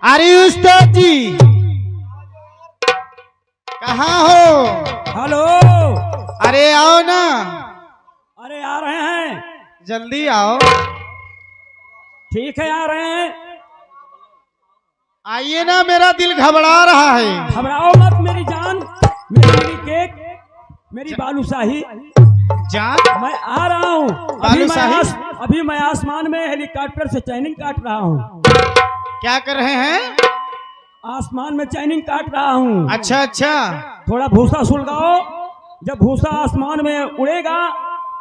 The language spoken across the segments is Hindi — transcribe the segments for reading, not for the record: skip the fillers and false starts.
अरे उस्ताद जी कहाँ हो? हेलो। अरे आओ ना। अरे आ रहे हैं, जल्दी आओ। ठीक है आ रहे हैं। आइए ना, मेरा दिल घबरा रहा है। घबराओ मत मेरी जान, मेरी केक, मेरी बालूशाही जान। मैं आ रहा हूँ। अभी मैं आसमान में हेलीकॉप्टर से चैनिंग काट रहा हूँ। क्या कर रहे हैं? आसमान में चैनिंग काट रहा हूँ। अच्छा अच्छा। थोड़ा भूसा सुलगाओ, जब भूसा आसमान में उड़ेगा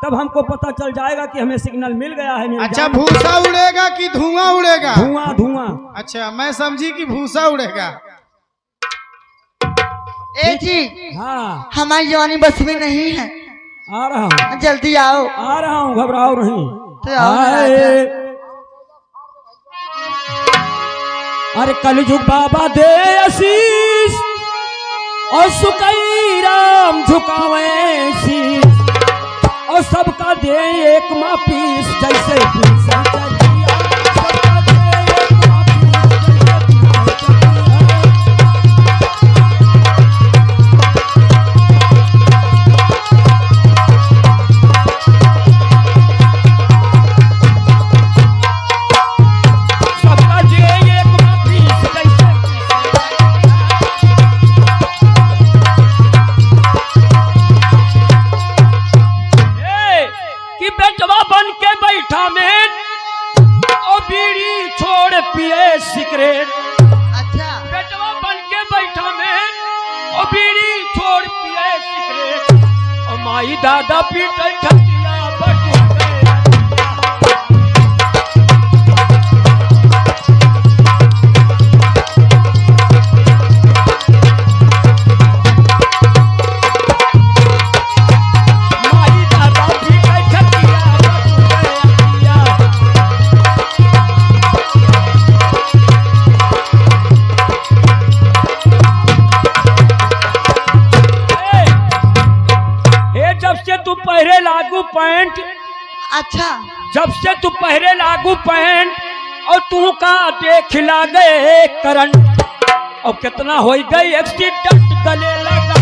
तब हमको पता चल जाएगा कि हमें सिग्नल मिल गया है। अच्छा, भूसा उड़ेगा कि धुआं उड़ेगा? धुआं धुआं। अच्छा, मैं समझी कि भूसा उड़ेगा। ए जी। हाँ, हमारी जवानी बस में नहीं है। आ रहा हूँ, जल्दी आओ। आ रहा हूँ, घबराओ नहीं। तो आओ ना। अरे कलयुग बाबा दे आशीष और सुकई राम झुकावे शीश और सबका दे एक मापीस जैसे पीसा चलिया, सबका दे एक मापीस जैसे सिगरेट। अच्छा, बेटवा बन के बैठा में और बीड़ी छोड़ पिए सिगरेट और माई दादा पीटे खटिया बटू पैंट। अच्छा, जब से तू पहरे लागू पैंट और तू का देख ला गए करंट और कितना हो गई एक्सीडेंट गले लगा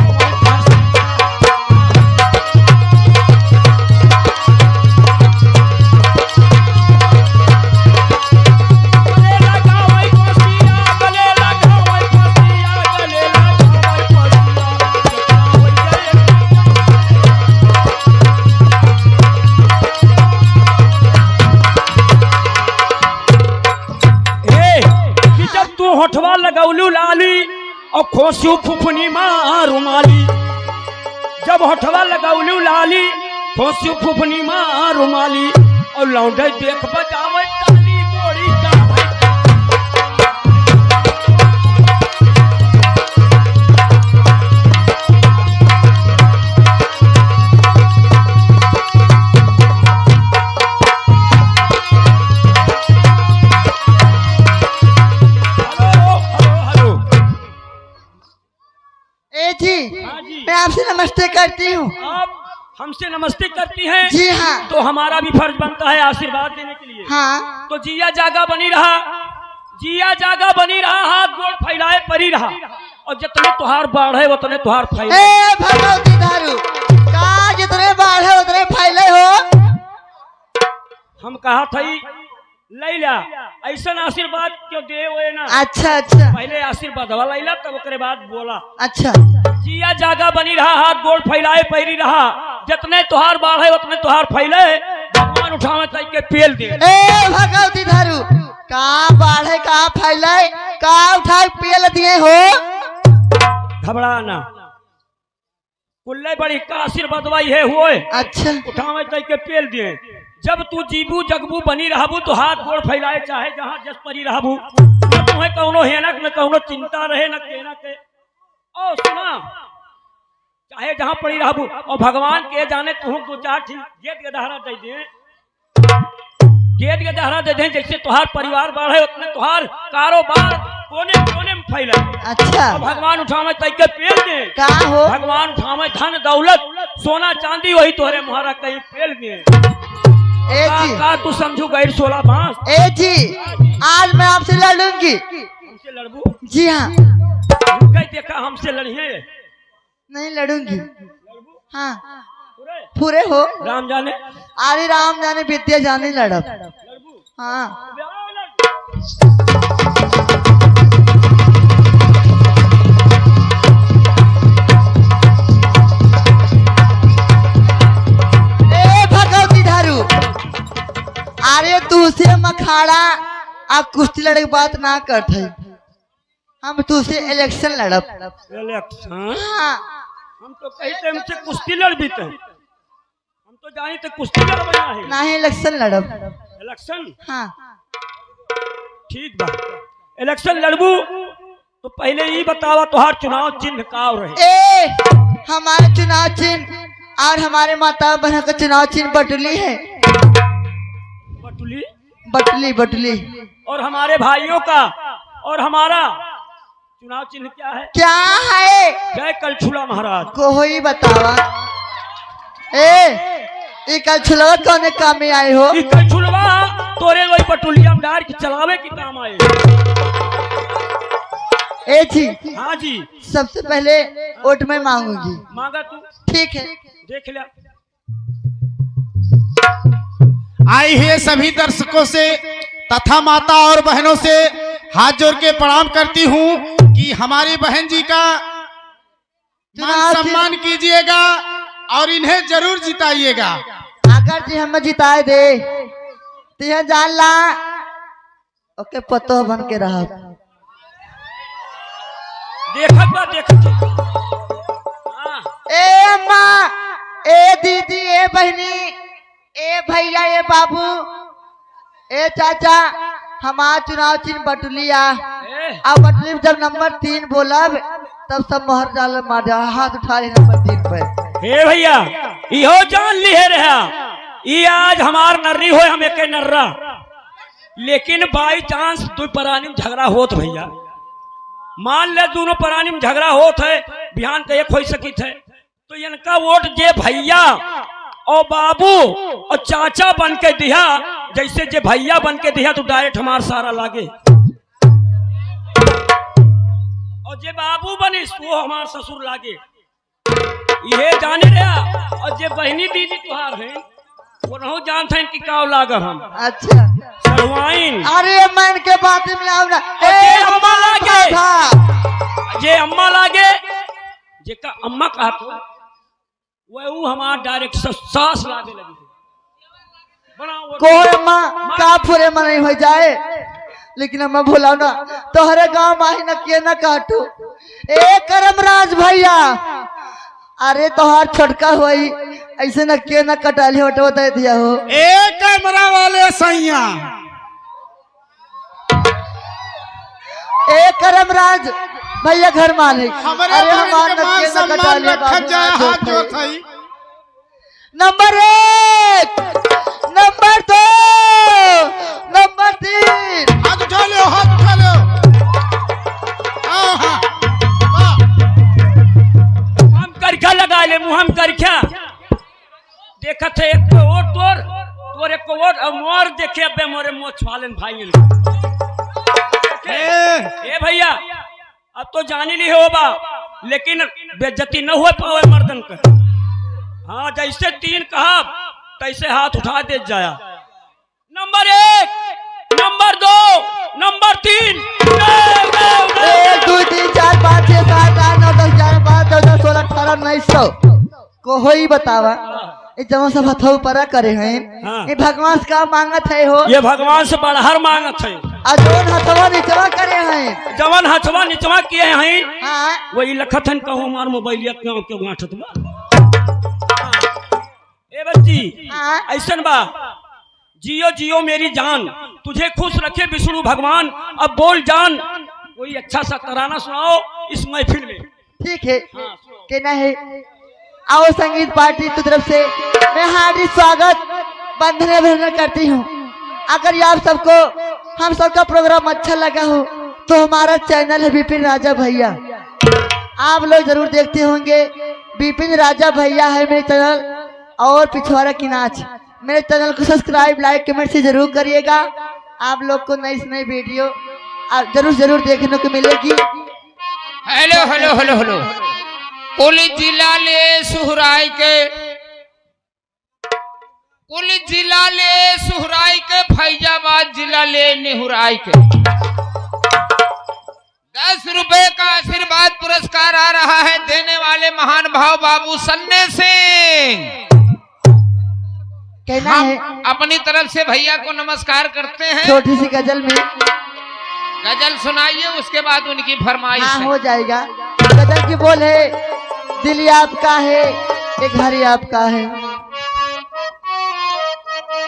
होठवा लगौलू लाली और खोसू फुफनी माँ रुमाली। जब होठवा लगौलू लाली खोसू फुफनी माँ रुमाली और लौंडे देख बजावे ताली गोरी गावे। मैं आपसे नमस्ते करती हूँ। आप हमसे नमस्ते करती हैं? जी हाँ। तो हमारा भी फर्ज बनता है आशीर्वाद देने के लिए। हाँ। तो जिया जागा बनी रहा, जिया जागा बनी रहा, हाथ गोड़ फैलाए परी रहा और जितने तुहार बाढ़ है उतने तुहार फैले। भगवती दारू का जितने बाढ़ है उतने फैले हो। हम कहा थी लैला ऐसा आशीर्वाद क्यों दे हुए ना। अच्छा अच्छा, पहले आशीर्वाद हवा लैला तब उसके बाद बोला। अच्छा, जिया जागा बनी रहा, हाथ गोड़ फैलाए पैरी रहा, जितने तुहार बाढ़ है उतने तुहार फैले, भगवान उठावे तक के पेल दे। भगवती धारू का बाढ़ है का फैले का उठाए पेल दिए हो। घबराना कुल्ले बड़ी का आशीर्वाद वाई है हुए। अच्छा, उठावे तक के पेल दिए। जब तू जीबू जगबू बनी रहबू तो हाथ गोड़ फैलाए चाहे जहाँ जस परी रहबू, न तुम्हें कौनो हेनक न कौनो चिंता रहे न केना के। ओ सुना, चाहे जहाँ पड़ी रहबू और भगवान के जाने तुम दो चार गेट गदहरा दे दे, गेट गदहरा दे दे, जैसे तुहार परिवार बढ़े उतने तुहार कारोबार कोने कोने में फैले। अच्छा, भगवान उठावे तक के पेल दे। का हो? भगवान उठावे धन दौलत सोना चांदी वही तोहरे मुहारा कहीं पेल दे। का तू समझू गैर 16 बांस। ए जी, आज मैं आपसे लड़ूंगी। लड़बू? जी हाँ। कहीं देखा हमसे लड़िए? नहीं लड़ूंगी। लड़बू? हाँ पूरे? पूरे हो। राम जाने अरे राम जाने विद्या जाने लड़ब। लड़बू? हाँ ब्याह लड़- ए भगवती धारू, अरे तुझसे मखाड़ा आ कुश्ती लड़े के बात ना करते, हम तुझसे इलेक्शन लड़ब। इलेक्शन? हाँ हम तो कहते हमसे कुश्ती लड़ भी थे, हम तो जानी थे कुश्ती लड़बना है। नहीं इलेक्शन लड़ब। इलेक्शन? हाँ ठीक बा। इलेक्शन लड़बू तो पहले ये बतावा तुहार चुनाव चिन्ह का रहे? ए हमारे चुनाव चिन्ह और हमारे माता बहन का चुनाव चिन्ह बटुली है। बटुली? बटुली बटुली। और हमारे भाइयों का और हमारा चुनाव चिन्ह क्या है? क्या है? जय कलछुला महाराज। को ही बतावा। ए ये कल छुलवा कौन काम में आए हो? ई कलछुलवा तोरे वही बटुलिया में डाल के चलावे की काम आए। ए जी हाँ जी। सबसे पहले वोट में मांगूंगी। मांगा तू? ठीक है। देख लिया। आई हुए सभी दर्शकों से तथा माता और बहनों से हाथ जोड़ के प्रणाम करती हूँ कि हमारी बहन जी का मान सम्मान कीजिएगा और इन्हें जरूर जिताइएगा। अगर जी हमें जिताए दे तो यह जान ला ओके पतो बन के रहा। देखत बा देखत। हाँ। ए अम्मा, ए दीदी, ए बहनी, ए भैया, ए बाबू, ए चाचा, हमारा चुनाव चिन्ह बटुलिया। ए, अब बटुली में जब नंबर 3 बोलब तब सब मोहर डाल मार जा, हाथ उठा ले नंबर 3 पे। हे भैया इहो जान ली है रहा ई आज हमार नर्री हो हम एक नर्रा, लेकिन बाई चांस दो प्राणी में झगड़ा होत भैया, मान ले दोनों प्राणी में झगड़ा होत है बिहान के एक हो सकी थे तो इनका वोट जे भैया और बाबू और चाचा बन के दिया, जैसे जे भैया बन के दिया तो डायरेक्ट हमार सारा लागे, और जे बाबू बनिस वो हमार ससुर लागे। ये जाने रहा और जे बहनी दीदी तुहार है वो नहीं जानते कि का लागब हम। अच्छा सरवाइन अरे मन के बात में आओ ना। जे अम्मा लागे, था जे अम्मा लागे, जे का अम्मा कहा तो वो हमार डायरेक्ट सास लागे लगी बनाओ कोई अम्मा का पूरे मन नहीं हो जाए, लेकिन अम्मा भूलाओ ना तोहरे गांव माही न किए न काटू। ए करमराज भैया, अरे तोहार छोटका होई ऐसे न के न कटाली हटवा दे दिया हो। एक कैमरा वाले सैया ए करमराज भैया घर मालिक, हमारे अरे बहन हमार के मान न के न सम्मान कटाली रखत जाए, हाथ जोड़ थई। Number 1, number 2, number 3। हाथ उठा लो, हाथ उठा लो। हाँ, हाँ, वाह। हम करखा लगा ले मुँह हम करखा देखत है एक को वोट तोर एक को वोट और मोर देखे अबे मोरे मोछ वाले भाई ए भैया अब तो जानी नहीं होगा, लेकिन बेइज्जती न हो पावे मर्दन का। हाँ जैसे 3 कहा तैसे हाथ उठा दे जाया। Number 1, number 2, number 3। 1 2 3 4 5 6 7 8 9 10 11 12 13 14 18 19 100 को होई बतावा। ये जमा सब हथौ परा करे हैं, हाँ। ये भगवान से का मांगत है हो? ये भगवान से बड़हर मांगत है, अजोन हथवा नीचवा करे हैं। जवन हथवा निचवा किए हैं हाँ वही लखत हन कहूँ हमार मोबाइलिया क्यों के गांठत बा। ए बच्ची हाँ। ऐसन बा, जियो जियो मेरी जान, तुझे खुश रखे विष्णु भगवान। अब बोल जान कोई अच्छा सा तराना सुनाओ इस महफिल में। ठीक है हाँ, के ना है। आओ संगीत पार्टी की तरफ से मैं हार्दिक स्वागत बंधन अभिनंदन करती हूँ। अगर आप सबको हम सबका प्रोग्राम अच्छा लगा हो तो हमारा चैनल है विपिन राजा भैया, आप लोग जरूर देखते होंगे। विपिन राजा भैया है मेरे चैनल और पिछवाड़ा की नाच। मेरे चैनल को सब्सक्राइब लाइक कमेंट से जरूर करिएगा। आप लोग को नई से नई वीडियो जरूर जरूर देखने को मिलेगी। Hello hello hello hello. Police जिला ले सुहराई के, पुलिस जिला ले सुहराई के, फैजाबाद जिला ले निहुराई के 10 रुपए का आशीर्वाद पुरस्कार आ रहा है। देने वाले महान भाव बाबू सन्ने सिंह। कहना हम है अपनी तरफ से भैया को नमस्कार करते हैं। छोटी सी गजल में गजल सुनाइए, उसके बाद उनकी फरमाइश हाँ है। हो जाएगा। गजल की बोल है, दिल आपका है, एक घर आपका है।